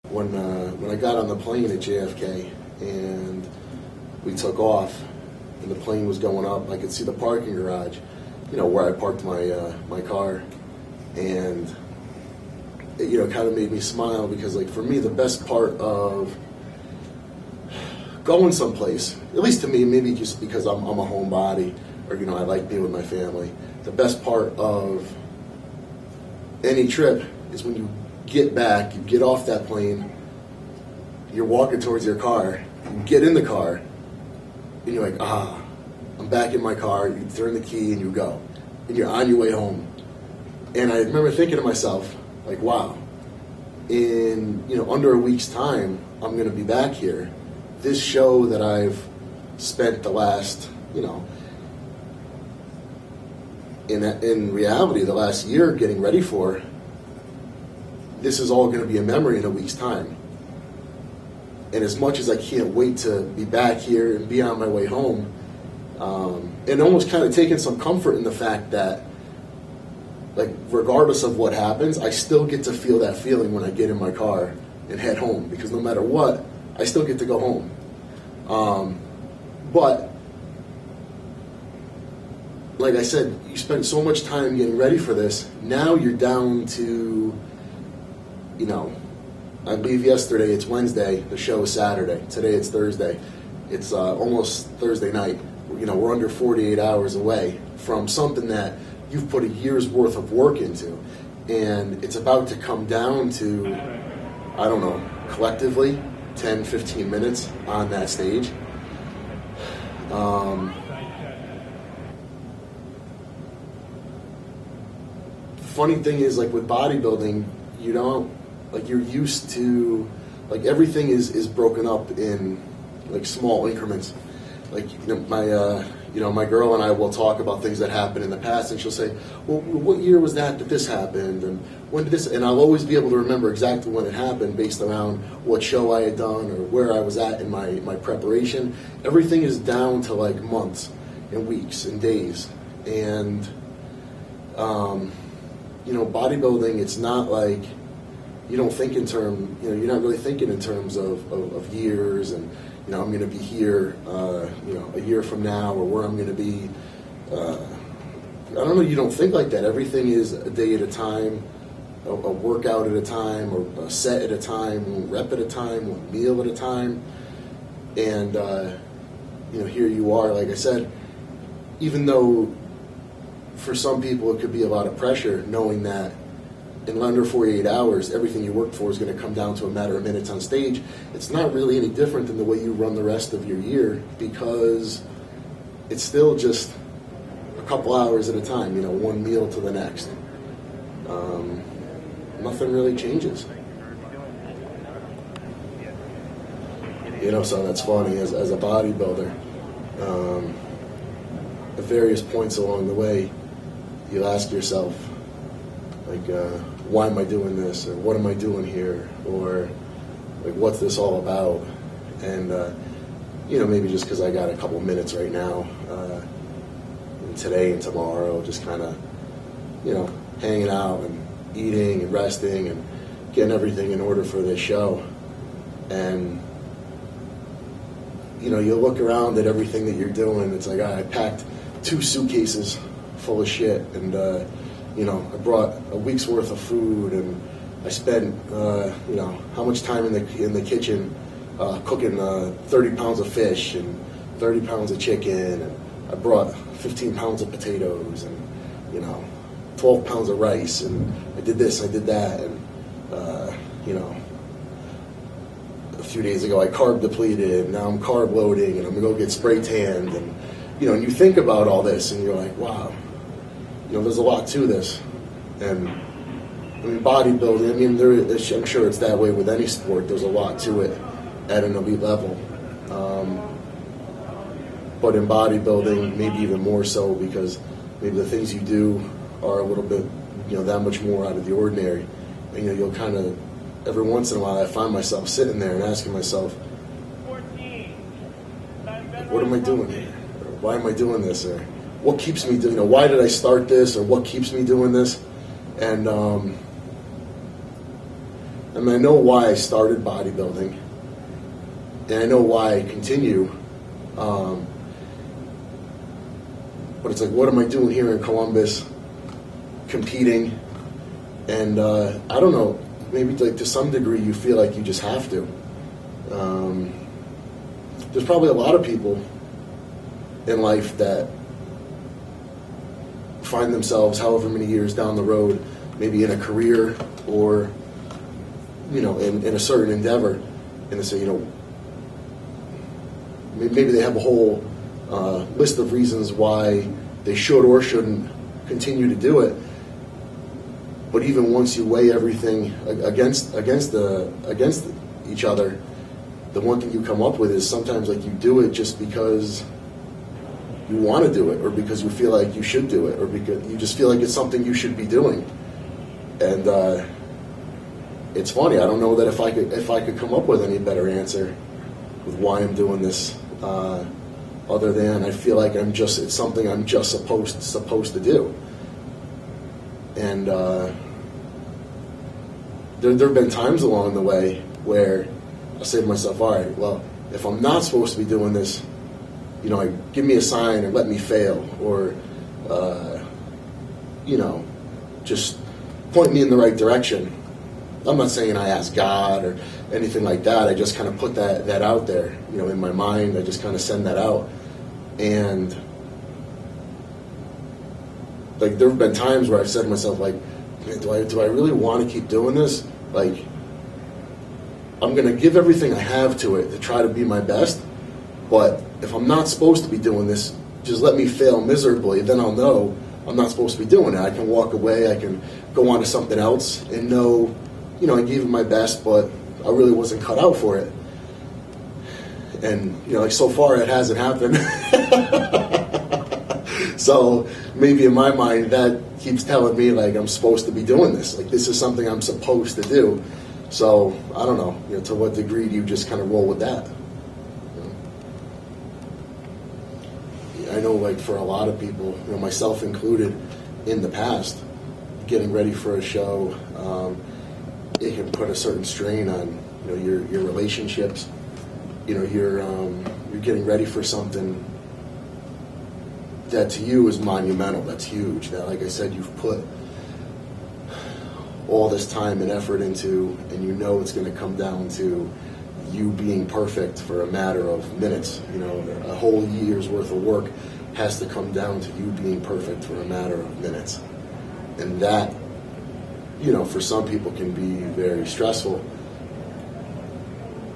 when I got on the plane at JFK and we took off and the plane was going up, I could see the parking garage, where I parked my car, and it kind of made me smile because, like, for me, the best part of going someplace, at least to me, maybe just because I'm a homebody, or I like being with my family, the best part of any trip is when you get back, you get off that plane, you're walking towards your car, you get in the car, and you're like, I'm back in my car, you turn the key and you go, and you're on your way home. And I remember thinking to myself, like, wow, in under a week's time, I'm going to be back here. This show that I've spent the last, in reality, the last year getting ready for, this is all going to be a memory in a week's time. And as much as I can't wait to be back here and be on my way home, and almost kind of taking some comfort in the fact that, like, regardless of what happens, I still get to feel that feeling when I get in my car and head home, because no matter what, I still get to go home. But like I said, you spent so much time getting ready for this. Now you're down to, I leave yesterday, it's Wednesday, the show is Saturday. Today it's Thursday. It's almost Thursday night. We're under 48 hours away from something that you've put a year's worth of work into. And it's about to come down to, I don't know, collectively, 10, 15 minutes on that stage. Funny thing is, like, with bodybuilding, you're used to, like, everything is broken up in, like, small increments. Like, my girl and I will talk about things that happened in the past, and she'll say, well, what year was that this happened, and when did this, and I'll always be able to remember exactly when it happened based around what show I had done or where I was at in my preparation. Everything is down to, like, months and weeks and days. And bodybuilding, it's not like you don't think in you're not really thinking in terms of years and, I'm going to be here, a year from now, or where I'm going to be. I don't know, you don't think like that. Everything is a day at a time, a workout at a time, or a set at a time, one rep at a time, one meal at a time. And, here you are, like I said, even though for some people it could be a lot of pressure, knowing that in under 48 hours, everything you worked for is going to come down to a matter of minutes on stage. It's not really any different than the way you run the rest of your year, because it's still just a couple hours at a time, one meal to the next. Nothing really changes. So that's funny. As a bodybuilder, at various points along the way, you'll ask yourself, like, why am I doing this, or what am I doing here, or, like, what's this all about? And maybe just because I got a couple minutes right now, and today and tomorrow, just kind of hanging out and eating and resting and getting everything in order for this show. And you look around at everything that you're doing, it's like, I packed 2 suitcases full of shit, and I brought a week's worth of food, and I spent, how much time in the kitchen cooking 30 pounds of fish and 30 pounds of chicken, and I brought 15 pounds of potatoes and, 12 pounds of rice, and I did this, I did that, and, a few days ago I carb depleted, and now I'm carb loading, and I'm going to go get spray tanned, and, and you think about all this, and you're like, wow. There's a lot to this. And, bodybuilding, I'm sure it's that way with any sport. There's a lot to it at an elite level. But in bodybuilding, maybe even more so, because maybe the things you do are a little bit, that much more out of the ordinary. And, you'll kind of, every once in a while, I find myself sitting there and asking myself, what am I doing here? Or why am I doing this? Or what keeps me doing, why did I start this, or what keeps me doing this? And I mean, I know why I started bodybuilding, and I know why I continue. But it's like, what am I doing here in Columbus, competing? And I don't know, maybe like to some degree you feel like you just have to. There's probably a lot of people in life that find themselves however many years down the road, maybe in a career or, you know, in a certain endeavor, and they say, you know, maybe they have a whole list of reasons why they should or shouldn't continue to do it. But even once you weigh everything against each other, the one thing you come up with is sometimes like you do it just because you want to do it, or because you feel like you should do it, or because you just feel like it's something you should be doing. And it's funny. I don't know that if I could come up with any better answer with why I'm doing this. Other than I feel like it's something I'm just supposed to do. And there have been times along the way where I say to myself, all right, well, if I'm not supposed to be doing this, you know, give me a sign and let me fail, or you know, just point me in the right direction. I'm not saying I ask God or anything like that. I just kind of put that out there, you know, in my mind. I just kind of send that out. And like there have been times where I've said to myself, like, do I really want to keep doing this? Like, I'm going to give everything I have to it to try to be my best. But if I'm not supposed to be doing this, just let me fail miserably. Then I'll know I'm not supposed to be doing it. I can walk away. I can go on to something else and know, you know, I gave it my best, but I really wasn't cut out for it. And, you know, like so far it hasn't happened. So maybe in my mind that keeps telling me like I'm supposed to be doing this. Like this is something I'm supposed to do. So I don't know, you know, to what degree do you just kind of roll with that? You know? I know like for a lot of people, you know, myself included, in the past, getting ready for a show, it can put a certain strain on, you know, your relationships. You know, you're getting ready for something that to you is monumental. That's huge. That, like I said, you've put all this time and effort into, and you know it's going to come down to you being perfect for a matter of minutes. You know, a whole year's worth of work has to come down to you being perfect for a matter of minutes. And that, you know, for some people can be very stressful.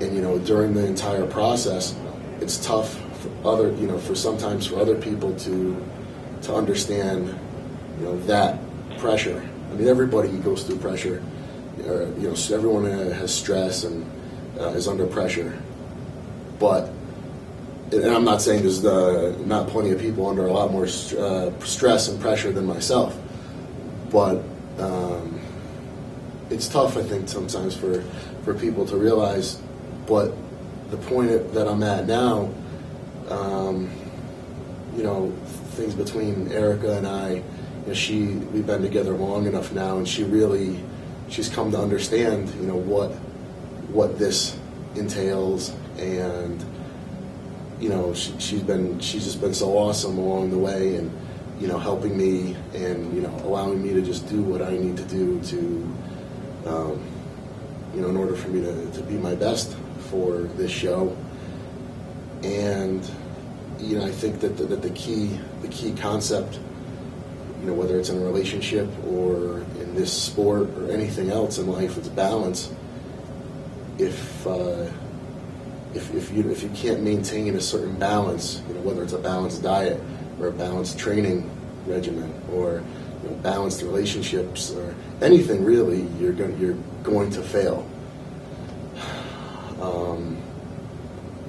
And, you know, during the entire process, it's tough for sometimes for other people to understand, you know, that pressure. I mean, everybody goes through pressure. You know, everyone has stress and is under pressure. But, and I'm not saying there's not plenty of people under a lot more stress and pressure than myself. But it's tough, I think, sometimes for people to realize. But the point that I'm at now, you know, things between Erica and I, you know, we've been together long enough now, and she's come to understand, you know, what this entails, and you know, she's just been so awesome along the way, and you know, helping me and, you know, allowing me to just do what I need to do to, you know, in order for me to be my best for this show. And you know, I think that the key concept, you know, whether it's in a relationship or in this sport or anything else in life, it's balance. If you can't maintain a certain balance, you know, whether it's a balanced diet or a balanced training regimen or, you know, balanced relationships or anything really, you're going to fail.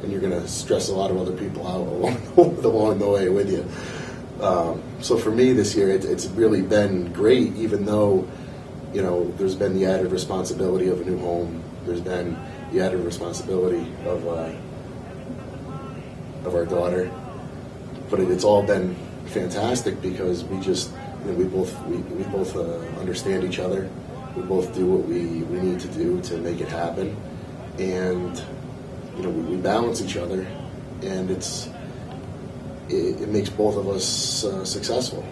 And you're going to stress a lot of other people out along the way with you. So for me this year, it's really been great, even though, you know, there's been the added responsibility of a new home. There's been the added responsibility of our daughter. But it's all been fantastic because we just, you know, we both understand each other. We both do what we need to do to make it happen, and we balance each other, and it makes both of us successful.